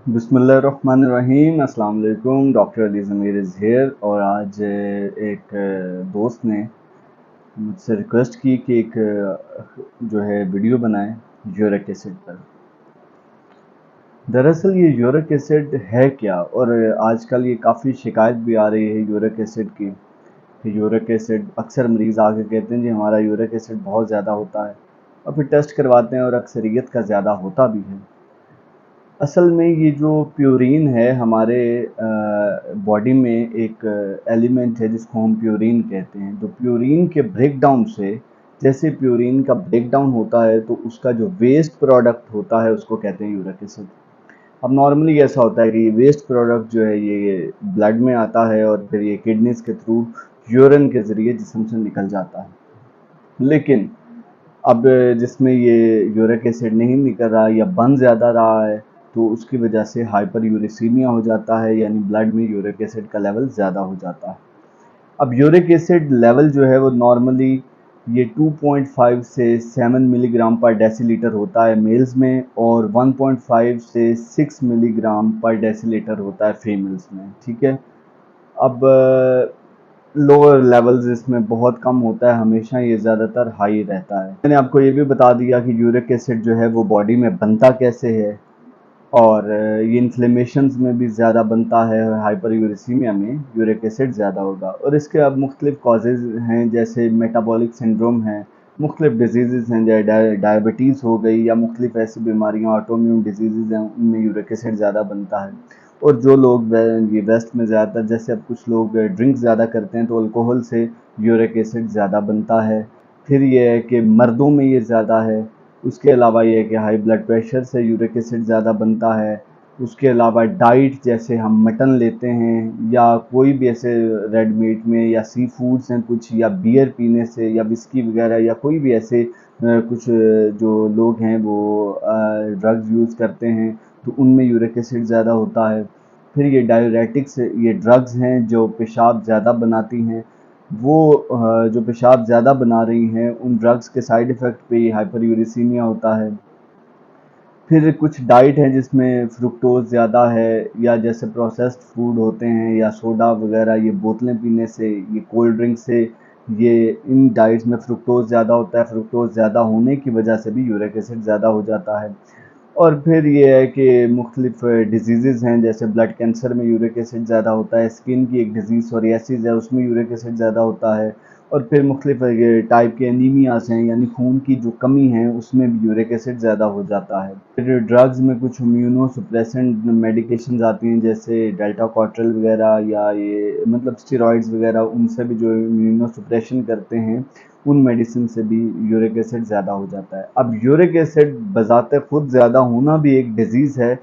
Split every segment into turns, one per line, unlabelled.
बिस्मिल्लाहिर्रहमानिर्रहीम। अस्सलाम वालेकुम। Doctor Ali Zamir is here. और आज एक दोस्त ने मुझसे रिक्वेस्ट की कि एक जो है वीडियो बनाएं यूरिक एसिड पर। दरअसल ये यूरिक एसिड है क्या, और आजकल ये काफ़ी शिकायत भी आ रही है यूरिक एसिड की कि यूरिक एसिड अक्सर मरीज़ आके कहते हैं जी हमारा यूरिक एसिड बहुत ज़्यादा होता है, और फिर टेस्ट करवाते हैं और अक्सरियत का ज़्यादा होता भी है। असल में ये जो प्यूरीन है हमारे बॉडी में एक एलिमेंट है जिसको हम प्यूरीन कहते हैं। तो प्यूरीन के ब्रेकडाउन से, जैसे प्यूरीन का ब्रेकडाउन होता है तो उसका जो वेस्ट प्रोडक्ट होता है उसको कहते हैं यूरिक एसिड। अब नॉर्मली ऐसा होता है कि वेस्ट प्रोडक्ट जो है ये ब्लड में आता है और फिर ये किडनीज के थ्रू यूरिन के ज़रिए जिस्म से निकल जाता है। लेकिन अब जिसमें ये यूरिक एसिड नहीं निकल रहा या बन ज़्यादा रहा है तो उसकी वजह से हाइपर यूरिसीमिया हो जाता है, यानी ब्लड में यूरिक एसिड का लेवल ज़्यादा हो जाता है। अब यूरिक एसिड लेवल जो है वो नॉर्मली ये 2.5 से 7 मिलीग्राम पर डेसीलीटर होता है मेल्स में, और 1.5 से 6 मिलीग्राम पर डेसीलीटर होता है फीमेल्स में। ठीक है। अब लोअर लेवल्स इसमें बहुत कम होता है, हमेशा ये ज़्यादातर हाई रहता है। मैंने आपको ये भी बता दिया कि यूरिक एसिड जो है वो बॉडी में बनता कैसे है, और ये इन्फ्लेमेशंस में भी ज़्यादा बनता है। हाइपर यूरिसीमिया में यूरिक एसिड ज़्यादा होगा, और इसके अब मुख्तलिफ कॉजेज़ हैं, जैसे मेटाबॉलिक सिंड्रोम है, मुख्तलिफ डिजीज़ हैं, जैसे डायबिटीज़ हो गई या मुख्तलिफ ऐसी बीमारियाँ ऑटोइम्यून डिजीज़ हैं, उनमें यूरिक एसिड ज़्यादा बनता है। और जो लोग ये वेस्ट में ज़्यादातर, जैसे अब कुछ लोग ड्रिंक ज़्यादा करते हैं तो अल्कोहल से यूरिक एसिड ज़्यादा बनता है। फिर ये है कि मर्दों में ये ज़्यादा है। उसके अलावा ये है कि हाई ब्लड प्रेशर से यूरिक एसिड ज़्यादा बनता है। उसके अलावा डाइट, जैसे हम मटन लेते हैं या कोई भी ऐसे रेड मीट में, या सी फूड्स हैं कुछ, या बियर पीने से, या विस्की वगैरह, या कोई भी ऐसे कुछ जो लोग हैं वो ड्रग्स यूज़ करते हैं तो उनमें यूरिक एसिड ज़्यादा होता है। फिर ये डायरेटिक्स, ये ड्रग्स हैं जो पेशाब ज़्यादा बनाती हैं, वो जो पेशाब ज़्यादा बना रही हैं उन ड्रग्स के साइड इफ़ेक्ट पे ये हाइपर यूरिसीमिया होता है। फिर कुछ डाइट है जिसमें फ्रुक्टोज़ ज़्यादा है, या जैसे प्रोसेस्ड फूड होते हैं या सोडा वगैरह, ये बोतलें पीने से, ये कोल्ड ड्रिंक से, ये इन डाइट्स में फ्रुक्टोज़ ज़्यादा होता है। फ्रुक्टोज़ ज़्यादा होने की वजह से भी यूरिक एसिड ज़्यादा हो जाता है। और फिर ये है कि मुख्तलिफ डिजीज़ हैं, जैसे ब्लड कैंसर में यूरिक एसिड ज़्यादा होता है, स्किन की एक डिजीज़ सोरियासिस है उसमें यूरिक एसिड ज़्यादा होता है, और फिर मुख्तलिफ ये टाइप के एनीमियास हैं, यानी खून की जो कमी है उसमें भी यूरिक एसिड ज़्यादा हो जाता है। फिर ड्रग्स में कुछ इम्यूनो सुप्रेसेंट मेडिकेशंस आती हैं, जैसे डेल्टा कॉट्रल वगैरह, या ये मतलब स्टेरॉइड्स वगैरह, उनसे भी जो इम्यूनो सुप्रेशन करते हैं उन मेडिसिन से भी यूरिक एसिड ज़्यादा हो जाता है। अब यूरिक एसिड बज़ाते खुद ज़्यादा होना भी एक डिज़ीज़ है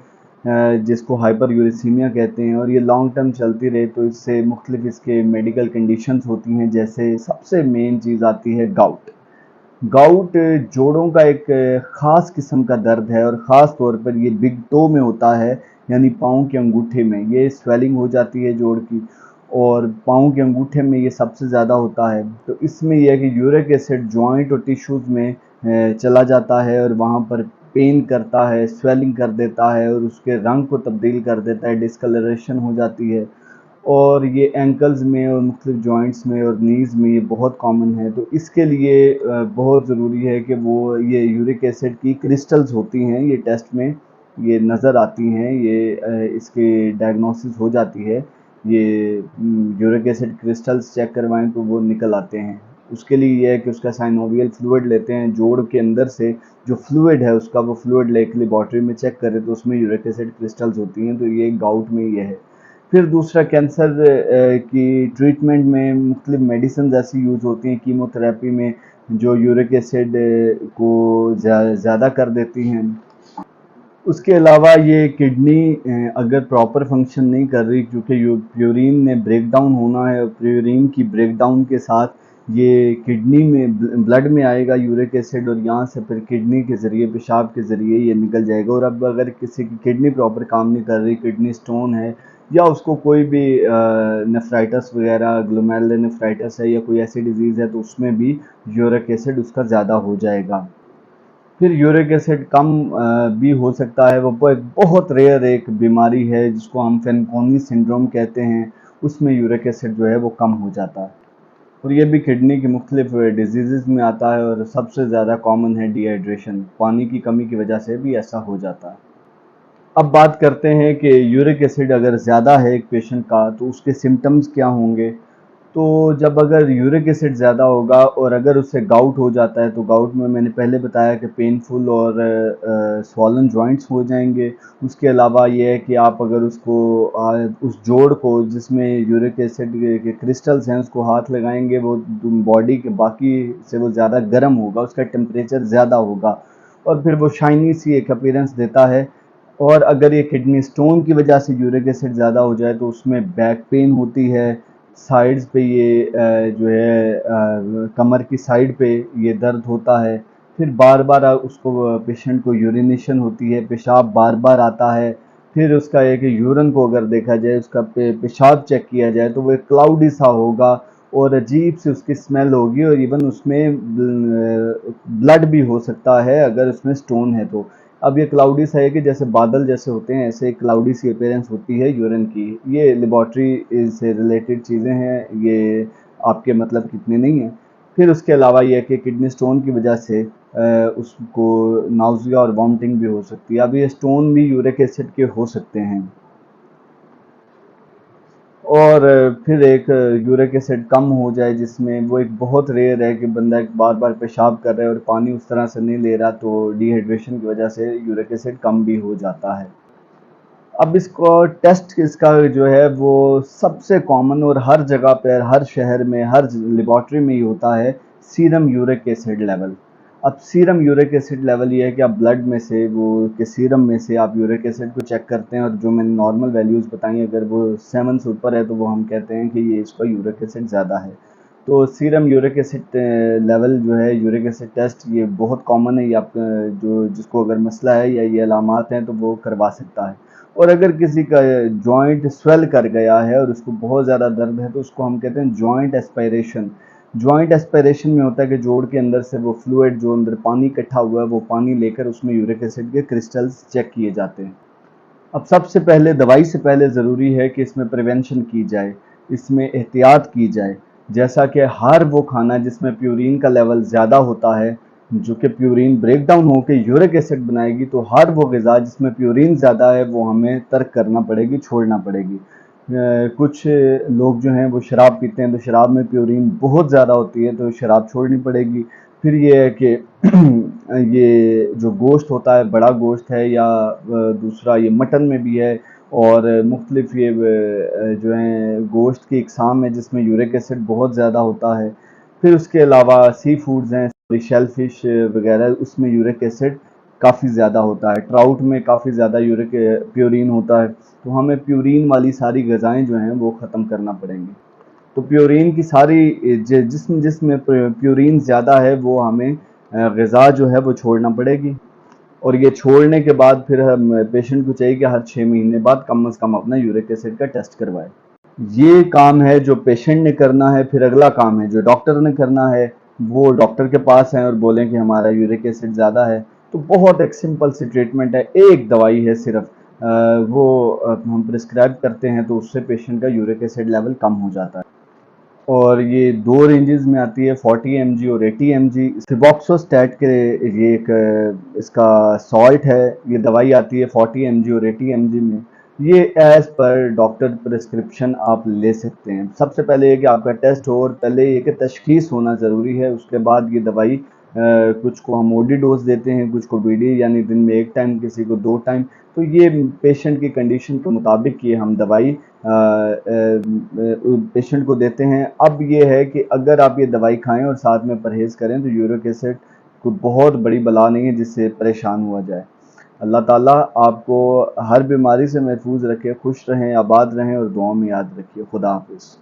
जिसको हाइपर यूरिसीमिया कहते हैं, और ये लॉन्ग टर्म चलती रहे तो इससे मुख्तलिफ इसके मेडिकल कंडीशंस होती हैं। जैसे सबसे मेन चीज़ आती है गाउट। गाउट जोड़ों का एक ख़ास किस्म का दर्द है, और ख़ास तौर पर ये बिग टो में होता है, यानी पाँव के अंगूठे में ये स्वेलिंग हो जाती है जोड़ की, और पाँव के अंगूठे में ये सबसे ज़्यादा होता है। तो इसमें यह है कि यूरिक एसिड जॉइंट और टिश्यूज़ में चला जाता है और वहाँ पर पेन करता है, स्वेलिंग कर देता है, और उसके रंग को तब्दील कर देता है, डिस्कलरेशन हो जाती है। और ये एंकल्स में और मुख्तलिफ जॉइंट्स में और नीज़ में ये बहुत कॉमन है। तो इसके लिए बहुत ज़रूरी है कि वो ये यूरिक एसिड की क्रिस्टल्स होती हैं, ये टेस्ट में ये नज़र आती हैं, ये इसकी डायग्नोसिस हो जाती है। ये यूरिक एसिड क्रिस्टल्स चेक करवाएं तो वो निकल आते हैं। उसके लिए ये है कि उसका साइनोवियल फ्लूइड लेते हैं, जोड़ के अंदर से जो फ्लूइड है उसका वो फ्लूइड लेके लेबॉर्ट्री में चेक करें तो उसमें यूरिक एसिड क्रिस्टल्स होती हैं। तो ये गाउट में ये है। फिर दूसरा, कैंसर की ट्रीटमेंट में मुख्तलिफ मेडिसिन ऐसी यूज़ होती हैं कीमोथेरेपी में, जो यूरिक एसिड को ज़्यादा कर देती हैं। उसके अलावा ये किडनी अगर प्रॉपर फंक्शन नहीं कर रही, क्योंकि प्यूरिन ने ब्रेक डाउन होना है, और प्यूरिन की ब्रेक डाउन के साथ ये किडनी में ब्लड में आएगा यूरिक एसिड, और यहाँ से फिर किडनी के ज़रिए, पेशाब के ज़रिए ये निकल जाएगा। और अब अगर किसी की किडनी प्रॉपर काम नहीं कर रही, किडनी स्टोन है, या उसको कोई भी नेफ्राइटिस वगैरह, ग्लोमेरुलोनेफ्राइटिस है, या कोई ऐसी डिज़ीज़ है, तो उसमें भी यूरिक एसिड उसका ज़्यादा हो जाएगा। फिर यूरिक एसिड कम भी हो सकता है, वो एक बहुत रेयर एक बीमारी है जिसको हम फेनकोनी सिंड्रोम कहते हैं, उसमें यूरिक एसिड जो है वो कम हो जाता है। और ये भी किडनी की मुख्तलिफ डिजीज़ में आता है और सबसे ज़्यादा कॉमन है डिहाइड्रेशन, पानी की कमी की वजह से भी ऐसा हो जाता है। अब बात करते हैं कि यूरिक एसिड अगर ज़्यादा है एक पेशेंट का तो उसके सिम्टम्स क्या होंगे। तो जब अगर यूरिक एसिड ज़्यादा होगा और अगर उससे गाउट हो जाता है तो गाउट में मैंने पहले बताया कि पेनफुल और स्वॉलन जॉइंट्स हो जाएंगे। उसके अलावा ये है कि आप अगर उसको उस जोड़ को जिसमें यूरिक एसिड के क्रिस्टल्स हैं उसको हाथ लगाएंगे, वो बॉडी के बाकी से वो ज़्यादा गर्म होगा, उसका टेम्परेचर ज़्यादा होगा और फिर वो शाइनी सी एक अपीयरेंस देता है। और अगर ये किडनी स्टोन की वजह से यूरिक एसिड ज़्यादा हो जाए तो उसमें बैक पेन होती है, साइड्स पे ये जो है कमर की साइड पे ये दर्द होता है। फिर बार बार उसको पेशेंट को यूरिनेशन होती है, पेशाब बार बार आता है। फिर उसका एक यूरिन को अगर देखा जाए, उसका पेशाब चेक किया जाए तो वो एक क्लाउडी सा होगा और अजीब सी उसकी स्मेल होगी और इवन उसमें ब्लड भी हो सकता है अगर उसमें स्टोन है तो। अब ये क्लाउडी सा है कि जैसे बादल जैसे होते हैं, ऐसे क्लाउडी सी अपीयरेंस होती है यूरिन की। ये लेबॉर्ट्री से रिलेटेड चीज़ें हैं, ये आपके मतलब कितने नहीं हैं। फिर उसके अलावा ये है कि किडनी स्टोन की वजह से उसको नाउजिया और वॉमिटिंग भी हो सकती है। अब ये स्टोन भी यूरिक एसिड के हो सकते हैं। और फिर एक यूरिक एसिड कम हो जाए जिसमें वो एक बहुत रेयर है कि बंदा एक बार बार पेशाब कर रहा है और पानी उस तरह से नहीं ले रहा, तो डिहाइड्रेशन की वजह से यूरिक एसिड कम भी हो जाता है। अब इसको टेस्ट इसका जो है वो सबसे कॉमन और हर जगह पर हर शहर में हर लेबॉर्ट्री में ही होता है, सीरम यूरिक एसिड लेवल। अब सीरम यूरिक एसिड लेवल ये है कि आप ब्लड में से वो के सीरम में से आप यूरिक एसिड को चेक करते हैं और जो मैंने नॉर्मल वैल्यूज़ बताई अगर वो 7 से ऊपर है तो वो हम कहते हैं कि ये इसका यूरिक एसिड ज़्यादा है। तो सीरम यूरिक एसिड लेवल जो है यूरिक एसिड टेस्ट ये बहुत कॉमन है, ये आप जो जिसको अगर मसला है या ये अलामात हैं तो वो करवा सकता है। और अगर किसी का जॉइंट स्वेल कर गया है और उसको बहुत ज़्यादा दर्द है तो उसको हम कहते हैं जॉइंट एस्पायरेशन। जॉइंट एस्पायरेशन में होता है कि जोड़ के अंदर से वो फ्लूइड जो अंदर पानी इकट्ठा हुआ है वो पानी लेकर उसमें यूरिक एसिड के क्रिस्टल्स चेक किए जाते हैं। अब सबसे पहले दवाई से पहले ज़रूरी है कि इसमें प्रिवेंशन की जाए, इसमें एहतियात की जाए। जैसा कि हर वो खाना जिसमें प्यूरीन का लेवल ज़्यादा होता है, जो कि प्यूरीन ब्रेक डाउन होकर यूरिक एसिड बनाएगी, तो हर वो ग़िज़ा जिसमें प्यूरीन ज़्यादा है वो हमें तर्क करना पड़ेगी, छोड़ना पड़ेगी। कुछ लोग जो हैं वो शराब पीते हैं तो शराब में प्यूरीन बहुत ज़्यादा होती है तो शराब छोड़नी पड़ेगी। फिर ये है कि ये जो गोश्त होता है, बड़ा गोश्त है या दूसरा ये मटन में भी है और मुख्तलिफ ये जो हैं गोश्त की इकसाम है जिसमें यूरिक एसिड बहुत ज़्यादा होता है। फिर उसके अलावा सी फूड्स हैं, शेल फिश वगैरह, उसमें यूरिक एसिड काफ़ी ज़्यादा होता है। ट्राउट में काफ़ी ज़्यादा यूरिक प्यूरीन होता है, तो हमें प्यूरीन वाली सारी ग़िज़ाएँ जो हैं वो ख़त्म करना पड़ेंगी। तो प्यूरीन की सारी जिसम जिसमें प्यूरीन ज़्यादा है वो हमें ग़िज़ा जो है वो छोड़ना पड़ेगी। और ये छोड़ने के बाद फिर हम पेशेंट को चाहिए कि हर 6 महीने बाद कम से कम अपना यूरिक एसिड का टेस्ट करवाए। ये काम है जो पेशेंट ने करना है। फिर अगला काम है जो डॉक्टर ने करना है, वो डॉक्टर के पास हैं और बोलें कि हमारा यूरिक एसिड ज़्यादा है तो बहुत एक सिंपल सी ट्रीटमेंट है, एक दवाई है सिर्फ, वो हम प्रिस्क्राइब करते हैं तो उससे पेशेंट का यूरिक एसिड लेवल कम हो जाता है। और ये दो रेंजेस में आती है, 40 mg और 80 mg। सिबॉक्सोस्टैट के ये एक इसका सॉल्ट है, ये दवाई आती है 40 mg और 80 mg में। ये एज पर डॉक्टर प्रिस्क्रिप्शन आप ले सकते हैं। सबसे पहले ये कि आपका टेस्ट हो और पहले ये कि तशखीस होना ज़रूरी है, उसके बाद ये दवाई कुछ को हम ओडी डोज देते हैं, कुछ को बीडी यानी दिन में 1 टाइम, किसी को 2 टाइम। तो ये पेशेंट की कंडीशन के मुताबिक ये हम दवाई पेशेंट को देते हैं। अब ये है कि अगर आप ये दवाई खाएं और साथ में परहेज़ करें तो यूरिक एसिड कोई बहुत बड़ी बला नहीं है जिससे परेशान हुआ जाए। अल्लाह ताला आपको हर बीमारी से महफूज रखे, खुश रहें, आबाद रहें और दुआओं में याद रखिए। खुदा हाफिज़।